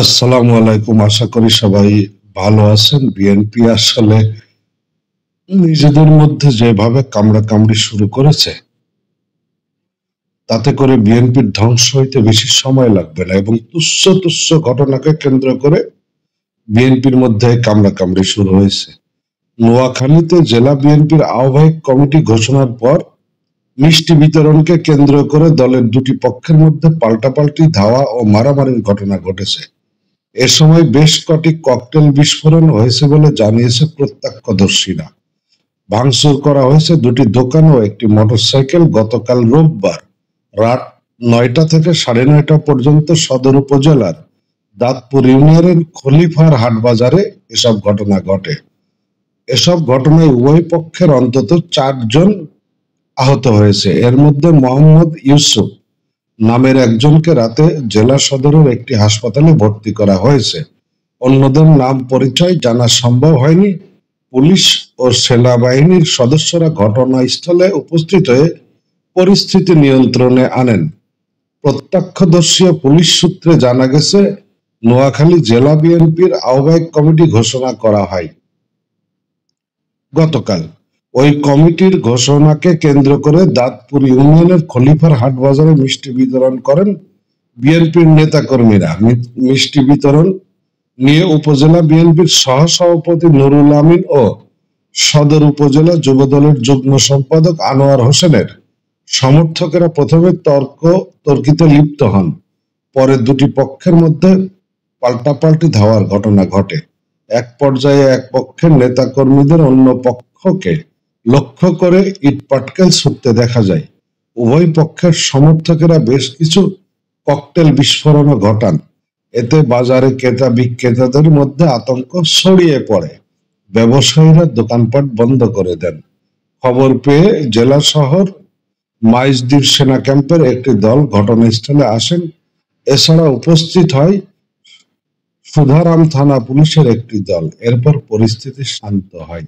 আসসালামু আলাইকুম। আশা করি সবাই ভালো আছেন। বিএনপি আসলে নিজেদের মধ্যে যেভাবে কামড়াকামড়ি শুরু করেছে, তাতে করে বিএনপির ধ্বংস হইতে বেশি সময় লাগবে না এবং তুচ্ছ তুচ্ছ ঘটনাকে কেন্দ্র করে বিএনপির মধ্যে কামড়াকামড়ি শুরু হয়েছে। নোয়াখালীতে জেলা বিএনপির আহ্বায়ক কমিটি ঘোষণার পর মিষ্টি বিতরণকে কেন্দ্র করে দলের দুটি পক্ষের মধ্যে পাল্টাপাল্টি ধাওয়া ও মারামারির ঘটনা ঘটেছে। এ সময় বেশ কটি ককটেল বিস্ফোরণ হয়েছে বলে জানিয়েছে প্রত্যক্ষদর্শীরা। ভাঙচুর করা হয়েছে দুটি দোকান ও একটি মোটরসাইকেল। গতকাল রোববার রাত 9টা থেকে 9:30 পর্যন্ত সদর উপজেলার দাঁতপুর ইউনিয়নের খলিফার হাট বাজারে এসব ঘটনা ঘটে। এসব ঘটনায় উভয় পক্ষের অন্তত 4 জন আহত হয়েছে। এর মধ্যে মোহাম্মদ ইউসুফ নামের একজনকে রাতে জেলা সদরের একটি হাসপাতালে ভর্তি করা হয়েছে। অন্যদের নাম পরিচয় জানা সম্ভব হয়নি। পুলিশ ও সেনাবাহিনীর সদস্যরা ঘটনাস্থলে উপস্থিত হয়ে পরিস্থিতি নিয়ন্ত্রণে আনেন। প্রত্যক্ষদর্শী ও পুলিশ সূত্রে জানা গেছে, নোয়াখালী জেলা বিএনপির আহ্বায়ক কমিটি ঘোষণা করা হয় গতকাল। ওই কমিটির ঘোষণাকে কেন্দ্র করে দাঁতপুর ইউনিয়নের খলিফার হাট বাজারে মিষ্টি বিতরণ করেন বিএনপির নেতাকর্মীরা। মিষ্টি বিতরণ নিয়ে উপজেলা বিএনপির সহসভাপতি নুরুল আমিন ও সদর উপজেলা যুবদলের যুগ্ম সম্পাদক আনোয়ার হোসেনের সমর্থকেরা প্রথমে তর্কিতে লিপ্ত হন। পরে দুটি পক্ষের মধ্যে পাল্টাপাল্টি ধাওয়ার ঘটনা ঘটে। এক পর্যায়ে এক পক্ষের নেতাকর্মীদের অন্য পক্ষকে লক্ষ্য করে ইট পাটকেল ছুড়তে দেখা যায়। উভয় পক্ষের সমর্থকেরা বেশ কিছু ককটেল বিস্ফোরণও ঘটান। এতে বাজারে ক্রেতা বিক্রেতাদের মধ্যে আতঙ্ক ছড়িয়ে পড়ে। ব্যবসায়ীরা দোকানপাট বন্ধ করে দেন। খবর পেয়ে জেলা শহর মাইজদীর সেনা ক্যাম্পের একটি দল ঘটনাস্থলে আসেন। এছাড়া উপস্থিত হয় সুধারাম থানা পুলিশের একটি দল। এরপর পরিস্থিতি শান্ত হয়।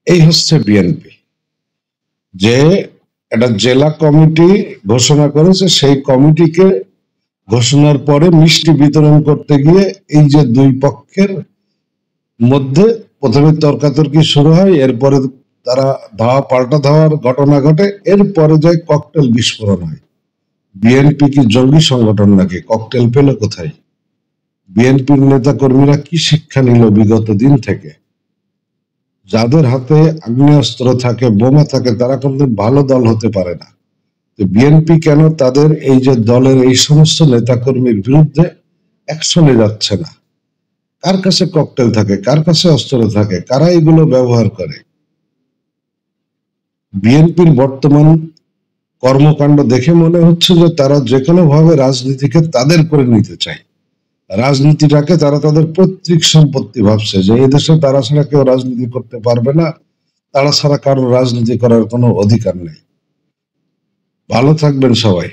এই হচ্ছে বিএনপি, যে একটা জেলা কমিটি ঘোষণা করেছে। সেই কমিটিকে ঘোষণার পরে মিষ্টি বিতরণ করতে গিয়ে এই যে দুই পক্ষের মধ্যে প্রথমে তর্কাতর্কি শুরু হয়, এরপরে তারা পাল্টা ধাওয়ার ঘটনা ঘটে, এরপরে যায় ককটেল বিস্ফোরণ হয়। বিএনপি কি জঙ্গি সংগঠন নাকি? ককটেল পেল কোথায়? বিএনপির নেতা কর্মীরা কি শিক্ষা নিল বিগত দিন থেকে? যাদের হাতে আগ্নেয়াস্ত্র থাকে, বোমা থাকে, তারা কোনদিন ভালো দল হতে পারে না। বিএনপি কেন তাদের এই যে দলের এই সমস্ত নেতাকর্মীর বিরুদ্ধে অ্যাকশনে যাচ্ছে না? কার কাছে ককটেল থাকে, কার কাছে অস্ত্র থাকে, কারা এগুলো ব্যবহার করে? বিএনপির বর্তমান কর্মকাণ্ড দেখে মনে হচ্ছে যে তারা যে কোনো ভাবে রাজনীতিকে তাদের করে নিতে চায়। রাজনীতিটাকে তারা তাদের পৈতৃক সম্পত্তি ভাবছে, যে এই দেশে তারা ছাড়া কেউ রাজনীতি করতে পারবে না, তারা ছাড়া কারো রাজনীতি করার কোনো অধিকার নেই। ভালো থাকবেন সবাই।